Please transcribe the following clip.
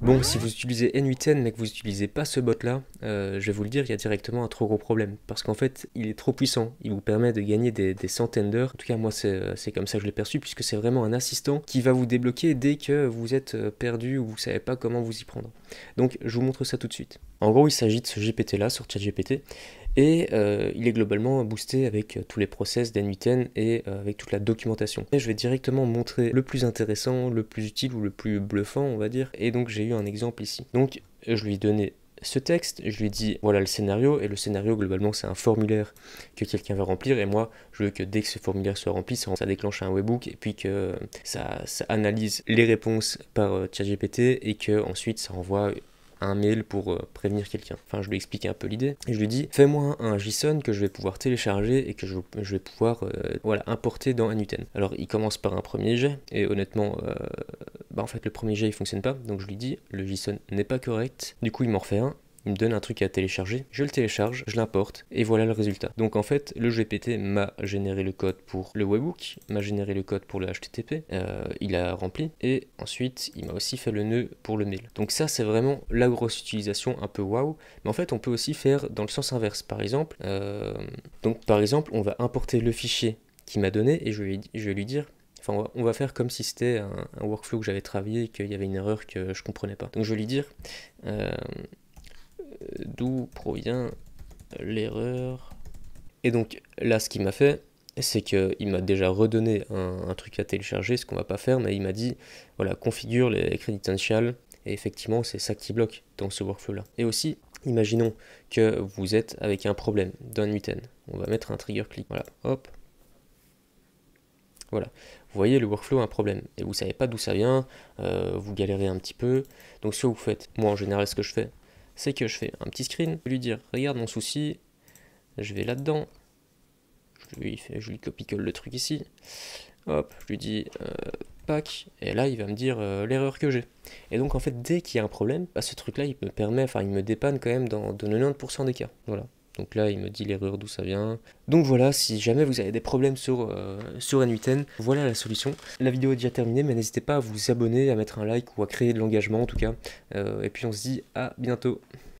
Bon, si vous utilisez N8N mais que vous n'utilisez pas ce bot-là, je vais vous le dire, il y a directement un trop gros problème. Parce qu'en fait, il est trop puissant. Il vous permet de gagner des centaines d'heures. En tout cas, moi, c'est comme ça que je l'ai perçu, puisque c'est vraiment un assistant qui va vous débloquer dès que vous êtes perdu ou vous ne savez pas comment vous y prendre. Donc, je vous montre ça tout de suite. En gros, il s'agit de ce GPT-là sur ChatGPT. Et il est globalement boosté avec tous les process d'N8N et avec toute la documentation. Et je vais directement montrer le plus intéressant, le plus utile ou le plus bluffant, on va dire. Et donc j'ai eu un exemple ici. Donc je lui ai donné ce texte, je lui ai dit voilà le scénario, et le scénario globalement c'est un formulaire que quelqu'un va remplir, et moi je veux que dès que ce formulaire soit rempli, ça déclenche un webhook, et puis que ça analyse les réponses par ChatGPT, et que ensuite ça envoie un mail pour prévenir quelqu'un. Enfin, je lui explique un peu l'idée. Et je lui dis, fais-moi un JSON que je vais pouvoir télécharger et que je vais pouvoir voilà, importer dans N8N. Alors, il commence par un premier jet, et honnêtement, en fait, le premier jet, il fonctionne pas. Donc, je lui dis, le JSON n'est pas correct. Du coup, il m'en refait un. Il me donne un truc à télécharger, je le télécharge, je l'importe, et voilà le résultat. Donc en fait, le GPT m'a généré le code pour le webhook, m'a généré le code pour le HTTP, il a rempli, et ensuite il m'a aussi fait le nœud pour le mail. Donc ça c'est vraiment la grosse utilisation un peu waouh, mais en fait on peut aussi faire dans le sens inverse. Par exemple, on va importer le fichier qu'il m'a donné, et je vais lui dire, enfin on va faire comme si c'était un workflow que j'avais travaillé et qu'il y avait une erreur que je comprenais pas. Donc je vais lui dire d'où provient l'erreur. Et donc là, ce qu'il m'a fait, c'est qu'il m'a déjà redonné un truc à télécharger, ce qu'on va pas faire, mais il m'a dit, voilà, configure les credentials, et effectivement, c'est ça qui bloque dans ce workflow-là. Et aussi, imaginons que vous êtes avec un problème d'un N8N. On va mettre un trigger click, voilà, hop. Voilà, vous voyez le workflow a un problème, et vous savez pas d'où ça vient, vous galérez un petit peu, donc ce que vous faites, moi en général ce que je fais, c'est que je fais un petit screen, je vais lui dire, regarde mon souci, je vais là-dedans, je lui copie-colle le truc ici, hop, je lui dis pack, et là il va me dire l'erreur que j'ai. Et donc en fait dès qu'il y a un problème, ce truc là il me dépanne quand même dans de 90% des cas, voilà. Donc là, il me dit l'erreur d'où ça vient. Donc voilà, si jamais vous avez des problèmes sur N8N, voilà la solution. La vidéo est déjà terminée, mais n'hésitez pas à vous abonner, à mettre un like ou à créer de l'engagement en tout cas. Et puis on se dit à bientôt.